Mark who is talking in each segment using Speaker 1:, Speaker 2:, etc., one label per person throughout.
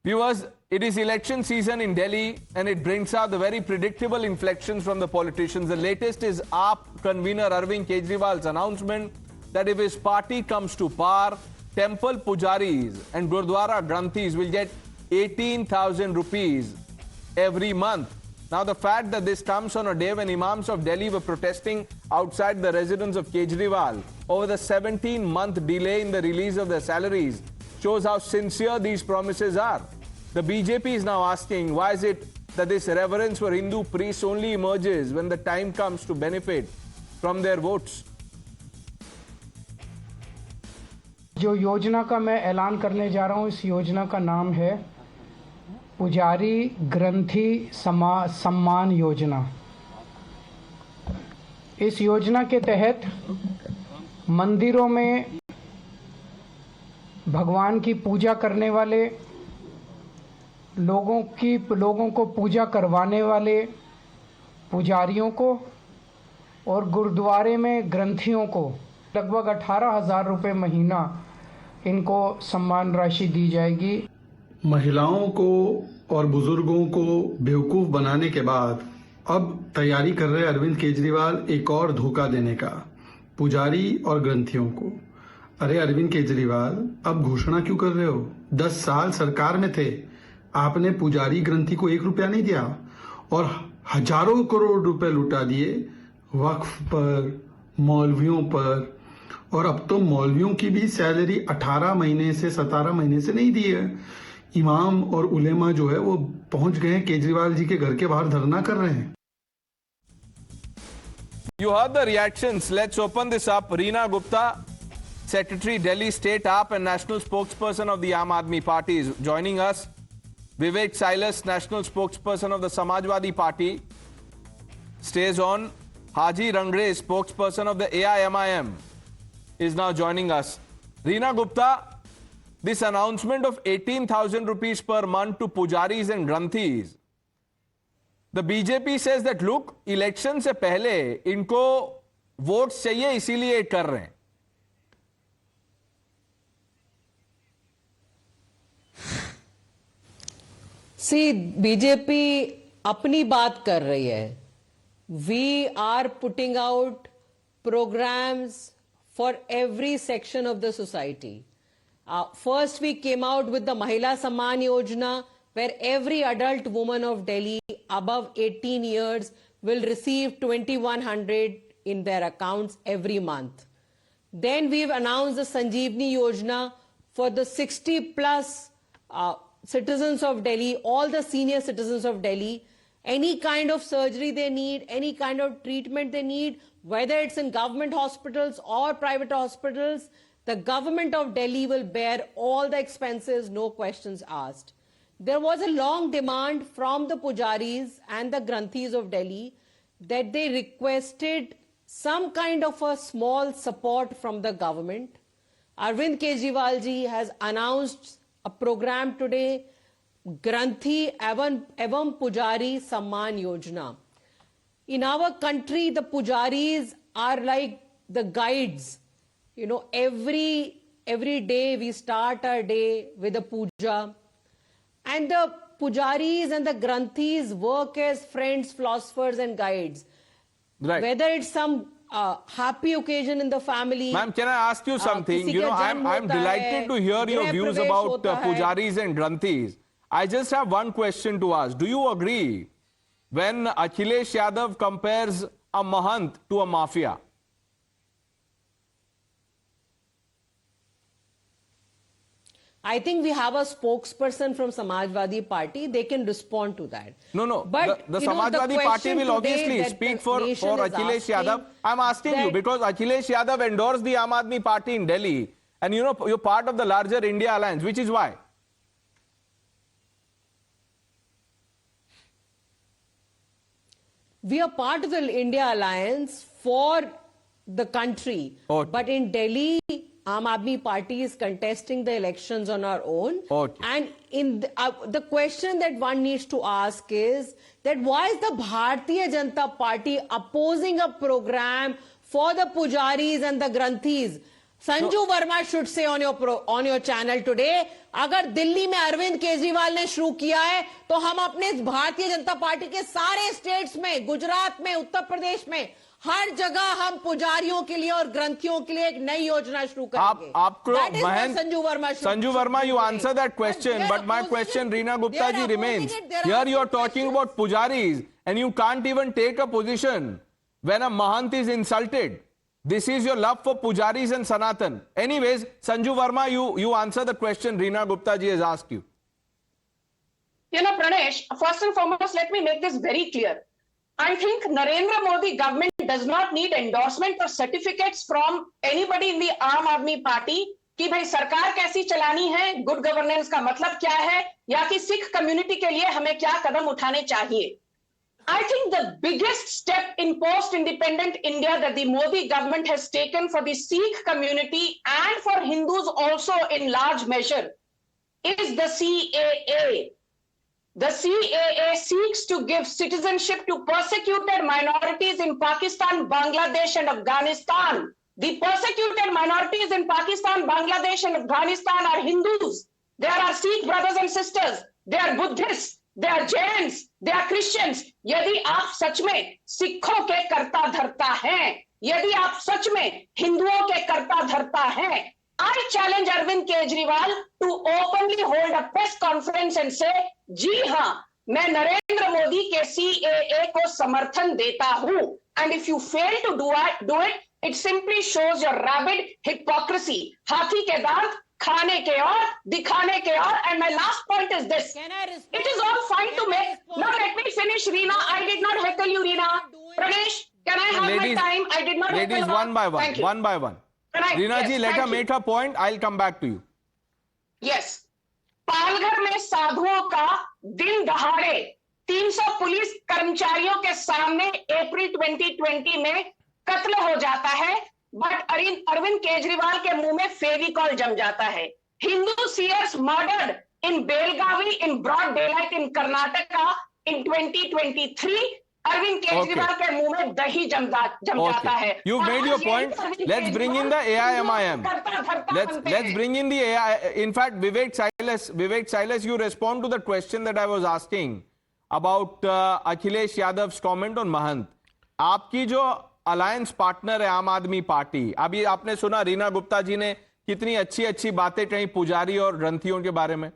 Speaker 1: Viewers, it is election season in Delhi and it brings out the very predictable inflections from the politicians. The latest is AAP convener Arvind Kejriwal's announcement that if his party comes to power, temple pujaris and Gurdwara Granthis will get 18,000 rupees every month. Now, the fact that this comes on a day when Imams of Delhi were protesting outside the residence of Kejriwal over the 17-month delay in the release of their salaries shows how sincere these promises are. The BJP is now asking, why is it that this reverence for Hindu priests only emerges when the time comes to benefit from their votes?
Speaker 2: जो योजना का मैं ऐलान करने जा रहा हूं, इस योजना का नाम है पुजारी ग्रंथी सम्मान योजना। इस योजना के तहत मंदिरों में भगवान की पूजा करने वाले लोगों को पूजा करवाने वाले पुजारियों को और गुरुद्वारे में ग्रंथियों को लगभग 18,000 रुपये महीना इनको सम्मान राशि दी जाएगी।
Speaker 3: महिलाओं को और बुजुर्गों को बेवकूफ़ बनाने के बाद अब तैयारी कर रहे अरविंद केजरीवाल एक और धोखा देने का पुजारी और ग्रंथियों को। अरे अरविंद केजरीवाल, अब घोषणा क्यों कर रहे हो? 10 साल सरकार में थे, आपने पुजारी ग्रंथि को 1 रुपया नहीं दिया और हजारों करोड़ रुपए लुटा दिए वक्फ पर, मौलवियों पर। और अब तो मौलवियों की भी सैलरी 18 महीने से 17 महीने से नहीं दी है। इमाम और उलेमा जो है वो पहुंच गए हैं, केजरीवाल जी के घर के बाहर धरना कर रहे हैं।
Speaker 1: You heard the reactions. Let's open this up. Reena Gupta, Secretary, Delhi State AAP and National Spokesperson of the Aam Aadmi Party is joining us. Vivek Silas, National Spokesperson of the Samajwadi Party, stays on. Haji Rangre, Spokesperson of the AIMIM, is now joining us. Reena Gupta, this announcement of 18,000 rupees per month to pujaris and granthis, the BJP says that look, election से पहले इनको votes चाहिए इसीलिए कर रहे हैं।
Speaker 4: See, BJP अपनी बात कर रही है. We are putting out programs for every section of the society. First, we came out with the Mahila Samman Yojana, where every adult woman of Delhi above 18 years will receive 2,100 in their accounts every month. Then we've announced the Sanjeevani Yojana for the 60 plus citizens of Delhi, all the senior citizens of Delhi. Any kind of surgery they need, any kind of treatment they need, whether it's in government hospitals or private hospitals, the government of Delhi will bear all the expenses, no questions asked. There was a long demand from the pujaris and the granthis of Delhi that they requested some kind of a small support from the government. Arvind Kejriwal ji has announced a program today, Granthi Evam Pujari Samman Yojana. In our country, the pujaris are like the guides. You know, every day we start our day with a puja. And the pujaris and the granthis work as friends, philosophers and guides.
Speaker 1: Right.
Speaker 4: Whether it's some happy occasion in the family.
Speaker 1: Ma'am, can I ask you something? You know, I'm delighted to hear your views about pujaris and granthis. I just have one question to ask. Do you agree when Akhilesh Yadav compares a mahant to a mafia?
Speaker 4: I think we have a spokesperson from Samajwadi Party. They can respond to that.
Speaker 1: No.
Speaker 4: But
Speaker 1: the Samajwadi Party will obviously speak for Akhilesh Yadav. I'm asking you because Akhilesh Yadav endorsed the Aam Aadmi Party in Delhi. And you know, you're part of the larger India Alliance, which is why.
Speaker 4: We are part of the India Alliance for the country.
Speaker 1: Okay.
Speaker 4: But in Delhi, Aam Aadmi Party is contesting the elections on our own.
Speaker 1: Okay.
Speaker 4: And in the question that one needs to ask is that why is the Bharatiya Janata Party opposing a program for the pujaris and the granthis? Sanju Verma should say on your channel today, अगर दिल्ली में अरविंद केजरीवाल ने शुरू किया है तो हम अपने Bharatiya Janata party के सारे स्टेट्स में, गुजरात में, उत्तर प्रदेश में, हर जगह हम पुजारियों के लिए और ग्रंथियों के लिए एक नई योजना शुरू करेंगे।
Speaker 1: Sanju Verma, you answer that question, but my question, Reena Gupta ji, remains. Here you are talking about pujaris, and you can't even take a position when a mahant is insulted. This is your love for pujaris and Sanatan. Anyways, Sanju Verma, you answer the question Reena Gupta ji has asked you.
Speaker 5: You know, Pranesh, first and foremost, let me make this very clear. I think Narendra Modi government does not need endorsement or certificates from anybody in the Aam Aadmi Party कि भाई सरकार कैसी चलानी है, good governance का मतलब क्या है, या कि सिख कम्युनिटी के लिए हमें क्या कदम उठाने चाहिए. I think the biggest step in post-independent India that the Modi government has taken for the Sikh community and for Hindus also in large measure is the CAA. The CAA seeks to give citizenship to persecuted minorities in Pakistan, Bangladesh, and Afghanistan. The persecuted minorities in Pakistan, Bangladesh, and Afghanistan are Hindus. There are Sikh brothers and sisters. They are Buddhists. They are Jains. They are Christians. यदि आप सच में सिखों के कर्ता धर्ता हैं, यदि आप सच में हिंदुओं के कर्ता धर्ता हैं, I challenge Arvind Kejriwal to openly hold a press conference and say, जी हाँ, मैं नरेंद्र मोदी के CAA को समर्थन देता हूँ. And if you fail to do it, it simply shows your rabid hypocrisy. हाथी के दांत खाने के और दिखाने के और. And my last point is this: it is all fine to make. Now let me finish, Reena. I did not heckle you, Reena. Pranesh, can I have my time? I did not heckle you.
Speaker 1: Ladies, one by one.
Speaker 5: Thank you.
Speaker 1: One by one.
Speaker 5: Right,
Speaker 1: Reena
Speaker 5: yes,
Speaker 1: ji, let
Speaker 5: thank
Speaker 1: her
Speaker 5: you.
Speaker 1: make her point. I'll come back to you.
Speaker 5: Yes. Palghar में साधुओं का दिन दहाड़े 300 police कर्मचारियों के सामने अप्रैल 2020 में कत्ल हो जाता है, बट अरविंद केजरीवाल के मुंह में फेविकॉल जम जाता है. Hindu seers murdered in Belagavi in broad daylight in Karnataka in 2023. Arvind Kejriwal के मुंह में दही जम जाता है.
Speaker 1: You've made your point. Let's bring in the AIMIM. Let's bring in the AI. In fact, Vivek Silas, you respond to the question that I was asking about Akhilesh Yadav's comment on Mahant. आपकी जो alliance partner है आम आदमी party, अभी आपने सुना रीना गुप्ता जी ने कितनी अच्छी अच्छी बातें कही पुजारी और ग्रंथियों के बारे में.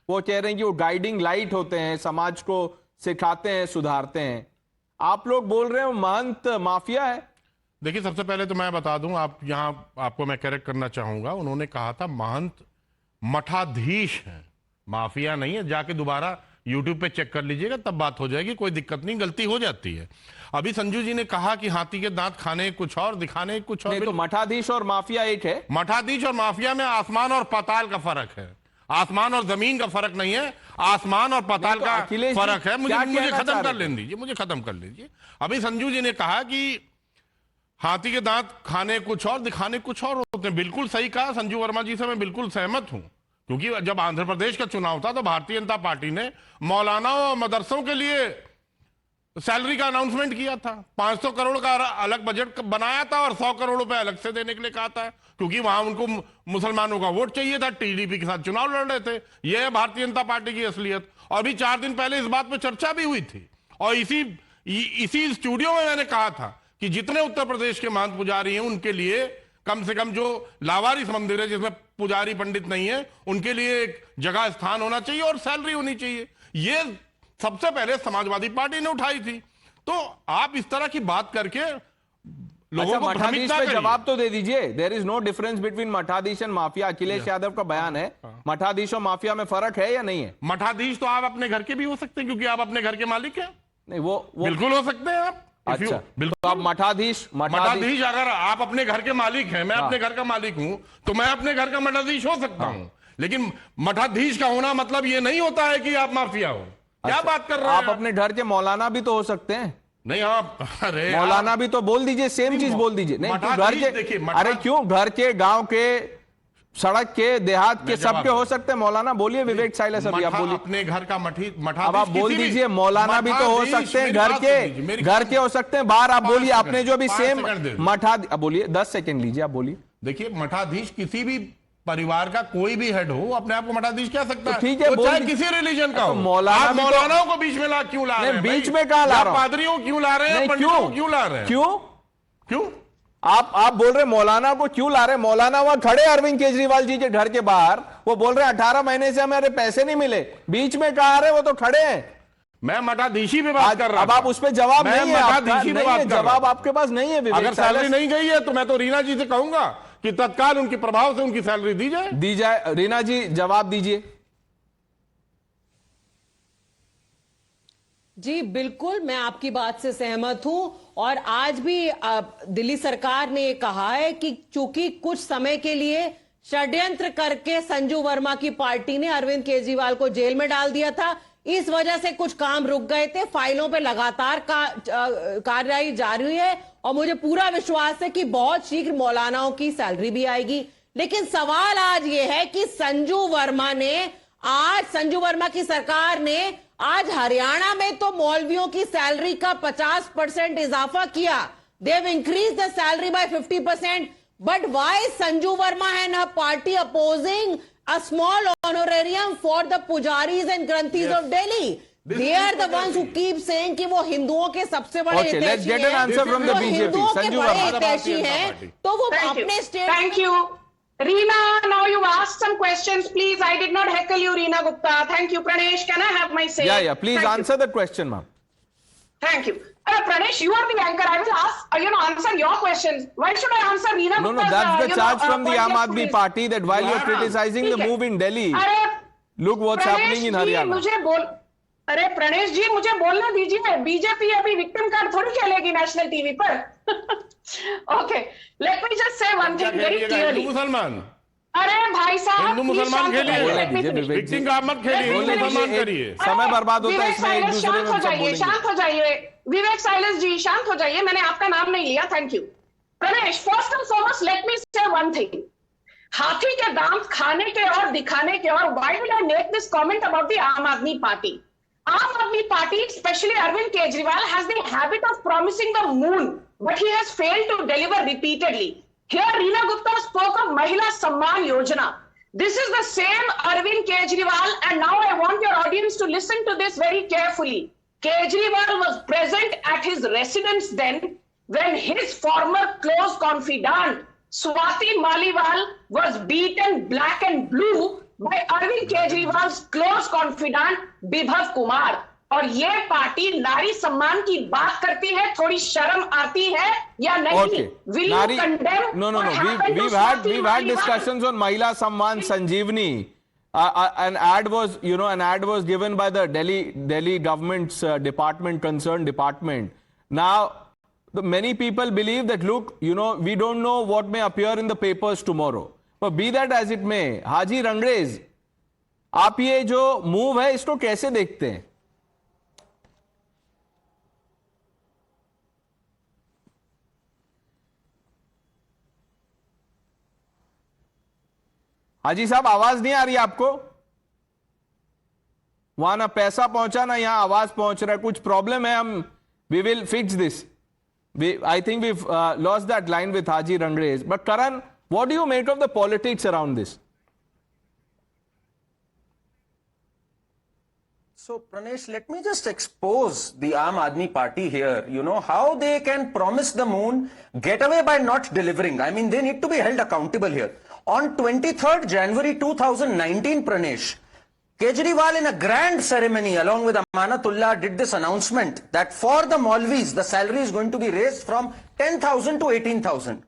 Speaker 1: वो कह रहे हैं कि वो गाइडिंग लाइट होते हैं, समाज को सिखाते हैं, सुधारते हैं. आप लोग बोल रहे हो महंत माफिया है.
Speaker 6: देखिए, सबसे पहले तो मैं बता दूं, आपको मैं करेक्ट करना चाहूंगा. उन्होंने कहा था महंत मठाधीश है, माफिया नहीं है. जाके दोबारा यूट्यूब पे चेक कर लीजिएगा, तब बात हो जाएगी. कोई दिक्कत नहीं, गलती हो जाती है. अभी संजू जी ने कहा कि हाथी के दांत खाने कुछ और, दिखाने कुछ और.
Speaker 1: तो मठाधीश और माफिया एक है.
Speaker 6: मठाधीश और माफिया में आसमान और पाताल का फर्क है. आसमान और जमीन का फर्क नहीं है, आसमान और पाताल का फर्क है. मुझे खत्म कर लेने दीजिए, मुझे खत्म कर लीजिए. अभी संजू जी ने कहा कि हाथी के दांत खाने कुछ और, दिखाने कुछ और होते हैं. बिल्कुल सही कहा. संजू वर्मा जी से मैं बिल्कुल सहमत हूं, क्योंकि जब आंध्र प्रदेश का चुनाव था तो भारतीय जनता पार्टी ने मौलाना और मदरसों के लिए सैलरी का अनाउंसमेंट किया था. 500 करोड़ का अलग बजट बनाया था और 100 करोड़ रुपए अलग से देने के लिए कहा था, क्योंकि वहां उनको मुसलमानों का वोट चाहिए था. टीडीपी के साथ चुनाव लड़ रहे थे. यह है भारतीय जनता पार्टी की असलियत. और अभी 4 दिन पहले इस बात पर चर्चा भी हुई थी, और इसी स्टूडियो में मैंने कहा था कि जितने उत्तर प्रदेश के महंत पुजारी हैं उनके लिए कम से कम जो लावारिस मंदिर है जिसमें पुजारी पंडित नहीं है, उनके लिए एक जगह स्थान होना चाहिए और सैलरी होनी चाहिए. ये सबसे पहले समाजवादी पार्टी ने उठाई थी. तो आप इस तरह की बात करके लोगों को भ्रमित ना करिए.
Speaker 1: जवाब तो दे दीजिए. There is no difference between मठाधीश एंड माफिया. अखिलेश यादव का बयान है. मठाधीश और माफिया में फर्क है या नहीं है?
Speaker 6: मठाधीश तो आप अपने घर के भी हो सकते हैं, क्योंकि आप अपने घर के मालिक हैं.
Speaker 1: नहीं, वो
Speaker 6: बिल्कुल हो सकते हैं आप.
Speaker 1: अच्छा, तो आप मठाधीश
Speaker 6: अगर आप अपने घर के मालिक हैं, मैं अपने घर का मालिक हूं, तो मैं अपने घर का मठाधीश हो सकता हूं. लेकिन मठाधीश का होना मतलब ये नहीं होता है कि आप माफिया हो. क्या बात कर रहे हैं
Speaker 1: आप? अपने घर के मौलाना भी तो हो सकते हैं.
Speaker 6: नहीं, आप अरे
Speaker 1: मौलाना भी तो बोल दीजिए, सेम चीज बोल दीजिए. नहीं, घर के, अरे क्यों, घर के, गांव के, सड़क के, देहात के, सबके हो सकते हैं मौलाना. बोलिए विवेक साइलस, अभी आप बोलिए.
Speaker 6: अपने घर का मठाधीश,
Speaker 1: अब आप बोल दीजिए. मौलाना भी तो हो सकते हैं, घर के हो सकते हैं, बाहर. आप बोलिए, आपने जो भी सेम मठाधीश, बोलिए 10 सेकंड लीजिए, आप बोलिए.
Speaker 6: देखिए, मठाधीश किसी भी परिवार का कोई भी हेड हो, अपने आप को मठाधीश कह सकता
Speaker 1: तो ठीक है,
Speaker 6: वो
Speaker 1: बोल
Speaker 6: चाहे
Speaker 1: दी-
Speaker 6: किसी रिलीजन का
Speaker 1: तो
Speaker 6: हो।
Speaker 1: मौलाना
Speaker 6: आप
Speaker 1: भी तो-
Speaker 6: मौलानाओं को बीच में क्यों ला रहे हैं?
Speaker 1: बीच
Speaker 6: भाई?
Speaker 1: में कहां ला
Speaker 6: या
Speaker 1: रहा हूं?
Speaker 6: पादरियों को क्यों ला रहे हैं?
Speaker 1: नहीं,
Speaker 6: पंडितों को क्यों ला रहे हैं?
Speaker 1: क्यों
Speaker 6: क्यों?
Speaker 1: आप बोल रहे मौलाना को क्यों ला रहे हैं? मौलाना वहां खड़े अरविंद केजरीवाल जी के घर के बाहर, वो बोल रहे हैं 18 महीने से हमारे पैसे नहीं मिले। बीच में कहा रहे, वो तो खड़े हैं।
Speaker 6: मैं मठाधीशी पे बात कर रहा
Speaker 1: अब आप उस पर जवाब
Speaker 6: मैं
Speaker 1: नहीं है आपका,
Speaker 6: मठाधीशी पे
Speaker 1: नहीं
Speaker 6: बात
Speaker 1: है,
Speaker 6: कर रहा
Speaker 1: जवाब
Speaker 6: हूं।
Speaker 1: आपके पास नहीं है विवेक
Speaker 6: अगर सैलरी
Speaker 1: साइलस।
Speaker 6: नहीं गई है तो मैं तो रीना जी से कहूंगा कि तत्काल उनके प्रभाव से उनकी सैलरी दी जाए।
Speaker 1: दी जाए। रीना जी जवाब दीजिए।
Speaker 4: जी बिल्कुल, मैं आपकी बात से सहमत हूं। और आज भी दिल्ली सरकार ने ये कहा है कि चूंकि कुछ समय के लिए षड्यंत्र करके संजू वर्मा की पार्टी ने अरविंद केजरीवाल को जेल में डाल दिया था, इस वजह से कुछ काम रुक गए थे। फाइलों पे लगातार कार्यवाही जारी हुई है और मुझे पूरा विश्वास है कि बहुत शीघ्र मौलानाओं की सैलरी भी आएगी। लेकिन सवाल आज ये है कि संजू वर्मा की सरकार ने आज हरियाणा में तो मौलवियों की सैलरी का 50% इजाफा किया। They increase the salary by 50%, but why Sanju Verma and her party opposing a small honorarium for the pujaris and granthis of Delhi? They are the ones who keep saying कि वो हिंदुओं के सबसे बड़े
Speaker 1: Okay, let's get an answer from the
Speaker 4: वो
Speaker 1: BJP.
Speaker 4: हिंदुओं के
Speaker 1: संजू
Speaker 4: बड़े
Speaker 1: वर्मा।
Speaker 4: हितैषी हैं, तो वो
Speaker 5: Thank you.
Speaker 4: अपने state
Speaker 5: Thank you. Reena, now you've asked some questions. Please, I did not heckle you, Reena Gupta. Thank you. Pranesh, can I have my say?
Speaker 1: Yeah, please
Speaker 5: Thank
Speaker 1: answer the question, ma'am.
Speaker 5: You. Thank you. Pranesh, you are the anchor. I will ask, answer your questions. Why should I answer Reena
Speaker 1: No,
Speaker 5: Gupta's,
Speaker 1: that's the charge from the Aam
Speaker 5: pointless
Speaker 1: Aadmi
Speaker 5: queries?
Speaker 1: Party that while you're criticizing the
Speaker 5: ठीक है।
Speaker 1: move in Delhi,
Speaker 5: अरे
Speaker 1: look what's happening in Haryana.
Speaker 5: अरे प्रणेश जी, मुझे बोलने दीजिए। BJP अभी victim card थोड़ी खेलेगी नेशनल टीवी पर। Okay, let me just say one thing very clearly.
Speaker 6: मुसलमान
Speaker 5: अरे भाई साहब,
Speaker 6: हिंदू मुसलमान खेलिए,
Speaker 1: विक्टिम
Speaker 6: का आप मत खेलिए,
Speaker 1: बोलने
Speaker 6: मुसलमान
Speaker 1: दीजिए,
Speaker 6: करिए।
Speaker 1: समय बर्बाद होता है
Speaker 5: विवेक
Speaker 1: इसमें, एक
Speaker 5: साइलेंस,
Speaker 1: दूसरे में
Speaker 5: शांत हो
Speaker 1: सब
Speaker 5: जाइए,
Speaker 1: बोलेंगे।
Speaker 5: शांत हो जाइए। विवेक साइलेंस जी, शांत हो जाइए। मैंने आपका नाम नहीं लिया। Thank you. Pranesh, first and foremost let me से वन थिंग। हाथी के दांत खाने के और दिखाने के और why will I make this comment about the आम आदमी party? Aam Aadmi Party, especially Arvind Kejriwal, has the habit of promising the moon, but he has failed to deliver repeatedly. Here, Reena Gupta spoke of Mahila Samman Yojana. This is the same Arvind Kejriwal, and now I want your audience to listen to this very carefully. Kejriwal was present at his residence then when his former close confidant, Swati Maliwal, was beaten black and blue by Arvind Kejriwal's close confidant Bibhav Kumar. और ये party नारी सम्मान की बात करती है, थोड़ी शर्म आती है या नहीं?
Speaker 1: Okay.
Speaker 5: Will you condemn
Speaker 1: No.
Speaker 5: what happened to
Speaker 1: We've
Speaker 5: Swati
Speaker 1: had
Speaker 5: Maliwal?
Speaker 1: discussions on Mahila Samman Sanjeevani. An ad was given by the Delhi government's concerned department. Now, many people believe that, look, we don't know what may appear in the papers tomorrow. But be that as it may, हाजी रंगरेज, आप ये जो move है इसको कैसे देखते हैं? हाजी साहब, आवाज नहीं आ रही आपको? वहां ना पैसा पहुंचा ना यहां आवाज पहुंच रहा है, कुछ प्रॉब्लम है। हम we will fix this. I think we lost that line with Haji Rangrez. But Karan, what do you make of the politics around this?
Speaker 7: So, Pranesh, let me just expose the Aam Aadmi Party here. You know, how they can promise the moon, get away by not delivering. I mean, they need to be held accountable here. On 23rd January 2019, Pranesh, Kejriwal in a grand ceremony along with Amanatullah did this announcement that for the Maulvis, the salary is going to be raised from 10,000 to 18,000.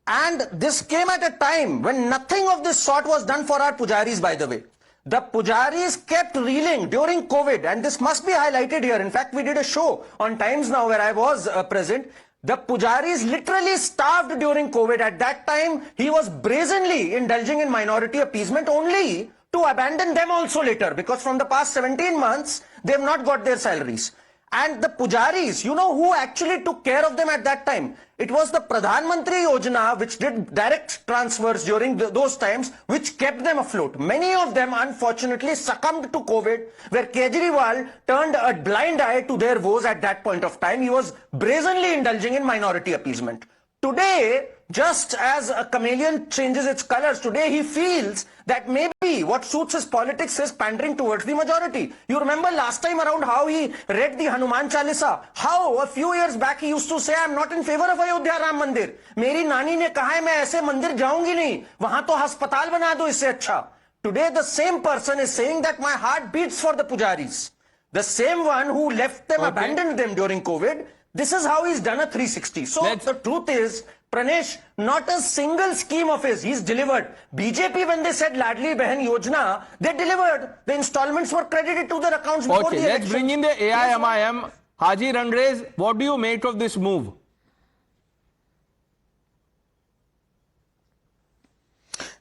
Speaker 7: And this came at a time when nothing of this sort was done for our pujaris, by the way. The pujaris kept reeling during COVID, and this must be highlighted here. In fact, we did a show on Times Now where I was present. The pujaris literally starved during COVID. At that time, he was brazenly indulging in minority appeasement only to abandon them also later, because from the past 17 months, they have not got their salaries. And the pujaris, you know who actually took care of them at that time? It was the Pradhan Mantri Yojana, which did direct transfers during those times, which kept them afloat. Many of them, unfortunately, succumbed to COVID, where Kejriwal turned a blind eye to their woes at that point of time. He was brazenly indulging in minority appeasement. Today, Just as a chameleon changes its colors, today he feels that maybe what suits his politics is pandering towards the majority. You remember last time around how he read the Hanuman Chalisa? How a few years back he used to say, I'm not in favor of Ayodhya Ram Mandir. मेरी नानी ने कहा है मैं ऐसे मंदिर जाऊंगी नहीं, वहां तो अस्पताल बना दो इससे अच्छा. Today the same person is saying that my heart beats for the pujaris. The same one who left them, abandoned them during COVID. This is how he's done a 360. So the truth is, Pranesh, not a single scheme of his he's delivered. BJP, when they said Ladli Behan Yojana, they delivered. The installments were credited to their accounts before the election.
Speaker 1: Let's bring in the AIMIM. Haji Rangres, what do you make of this move?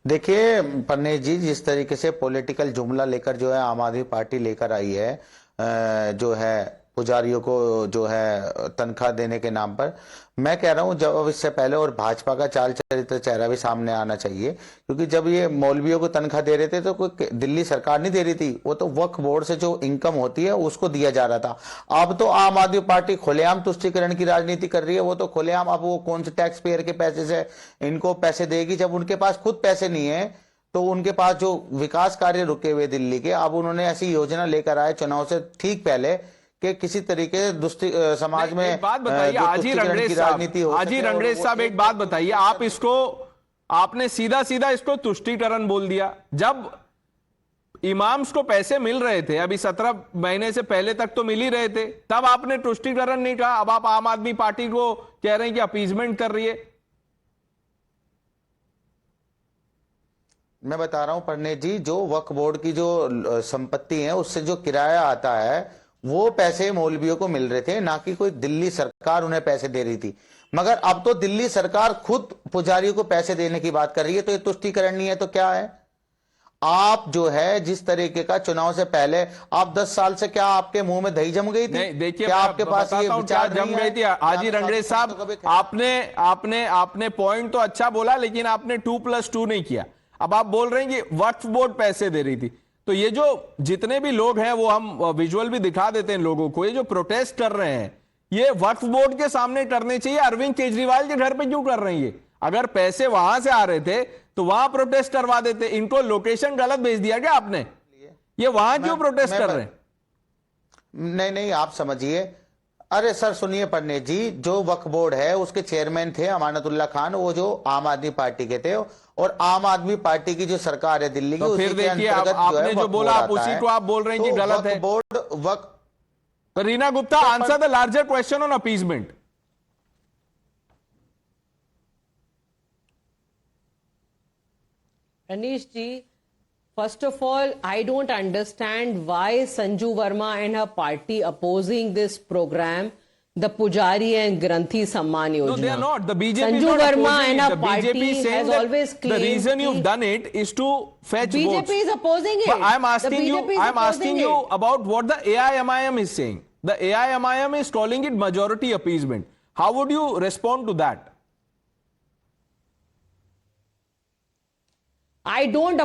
Speaker 8: देखिए पन्ने जी, जिस तरीके से political जुमला लेकर जो है आम आदमी पार्टी लेकर आई है, जो है पुजारियों को जो है तनख्वाह देने के नाम पर, मैं कह रहा हूं जब अब इससे पहले और भाजपा का चाल चरित्र चेहरा भी सामने आना चाहिए, क्योंकि जब ये मौलवियों को तनख्वाह दे रहे थे तो कोई दिल्ली सरकार नहीं दे रही थी, वो तो वक्फ बोर्ड से जो इनकम होती है उसको दिया जा रहा था. अब तो आम आदमी पार्टी खुलेआम तुष्टीकरण की राजनीति कर रही है. वो तो खुलेआम, अब वो कौन से टैक्स पेयर के पैसे से इनको पैसे देगी जब उनके पास खुद पैसे नहीं है. तो उनके पास जो विकास कार्य रुके हुए दिल्ली के, अब उन्होंने ऐसी योजना लेकर आए चुनाव से ठीक पहले कि किसी तरीके से समाज में
Speaker 1: एक बात बताइए हाजी रंगरेज साहब, एक बात बताइए, आप इसको, आपने सीधा सीधा इसको तुष्टीकरण बोल दिया. जब इमाम्स को पैसे मिल रहे थे, अभी 17 महीने से पहले तक तो मिल ही रहे थे, तब आपने तुष्टीकरण नहीं कहा. अब आप आम आदमी पार्टी को कह रहे हैं कि अपीजमेंट कर रही है.
Speaker 8: मैं बता रहा हूं पन्ने जी, जो वक्फ बोर्ड की जो संपत्ति है उससे जो किराया आता है वो पैसे मौलवियों को मिल रहे थे, ना कि कोई दिल्ली सरकार उन्हें पैसे दे रही थी. मगर अब तो दिल्ली सरकार खुद पुजारियों को पैसे देने की बात कर रही है. तो ये तुष्टीकरण नहीं है तो क्या है? आप जो है जिस तरीके का चुनाव से पहले आप 10 साल से, क्या आपके मुंह में दही जम गई थी?
Speaker 1: नहीं, देखिए
Speaker 8: क्या आपके पास ये विचार
Speaker 1: जम गई थी? हाजी रंगरेज साहब, आपने पॉइंट तो अच्छा बोला, लेकिन आपने 2+2 नहीं किया. अब आप बोल रहे हैं कि वक्फ बोर्ड पैसे दे रही थी. तो ये जो जितने भी लोग हैं, वो हम विजुअल भी दिखा देते हैं लोगों को, ये जो प्रोटेस्ट कर रहे हैं ये वक्फ बोर्ड के सामने करने चाहिए. अरविंद केजरीवाल के घर पे क्यों कर रही है? अगर पैसे वहां से आ रहे थे तो वहां प्रोटेस्ट करवा देते. इनको लोकेशन गलत भेज दिया क्या आपने? ये वहां क्यों प्रोटेस्ट कर रहे हैं?
Speaker 8: नहीं, आप समझिए. अरे सर सुनिए पन्ने जी, जो वक्फ बोर्ड है उसके चेयरमैन थे अमानतुल्लाह खान, वो जो आम आदमी पार्टी के थे, और आम आदमी पार्टी की जो सरकार है दिल्ली की,
Speaker 1: तो फिर देखिए आपने जो बोला आप उसी को आप बोल रहे हैं कि गलत है.
Speaker 8: Board Waqf
Speaker 1: Reena Gupta, answer the larger question on appeasement.
Speaker 4: Anish ji, first of all, I don't understand why Sanju Verma and her party opposing this program, the Pujari and Granthi Samman Yojana.
Speaker 1: No, they are not. The BJP
Speaker 4: Sanju
Speaker 1: is not
Speaker 4: Verma
Speaker 1: opposing
Speaker 4: and
Speaker 1: it.
Speaker 4: her
Speaker 1: The
Speaker 4: party
Speaker 1: BJP saying
Speaker 4: has
Speaker 1: that
Speaker 4: always claimed
Speaker 1: the reason you've done it is to fetch votes.
Speaker 4: BJP is opposing it.
Speaker 1: But I'm asking you about what the AIMIM is saying. The AIMIM is calling it majority appeasement. How would you respond to that?
Speaker 4: I don't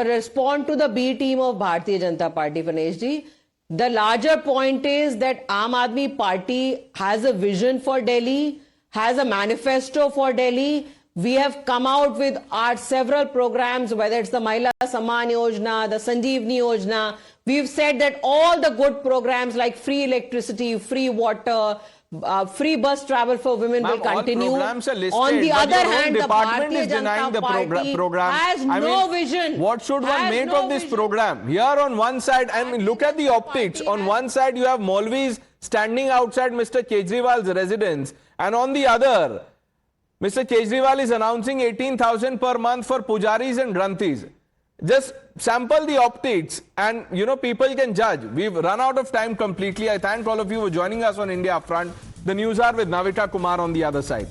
Speaker 4: respond to the B team of Bharatiya Janata Party, Ganesh ji. The larger point is that Aam Aadmi Party has a vision for Delhi, has a manifesto for Delhi. We have come out with our several programs, whether it's the Mahila Samman Yojana, the Sanjeevani Yojana. We've said that all the good programs like free electricity, free water, free bus travel for women will continue.
Speaker 1: All programs are listed,
Speaker 4: on the other hand, the
Speaker 1: department
Speaker 4: Bharatiya
Speaker 1: is denying the
Speaker 4: Janata
Speaker 1: program.
Speaker 4: Party has no vision.
Speaker 1: What should one make of this program? Here on one side, I mean, look at the optics. On one side, you have Maulvis standing outside Mr. Kejriwal's residence, and on the other, Mr. Kejriwal is announcing 18,000 per month for pujaris and granthis. Just sample the optics and, you know, people can judge. We've run out of time completely. I thank all of you for joining us on India Upfront. The news are with Navita Kumar on the other side.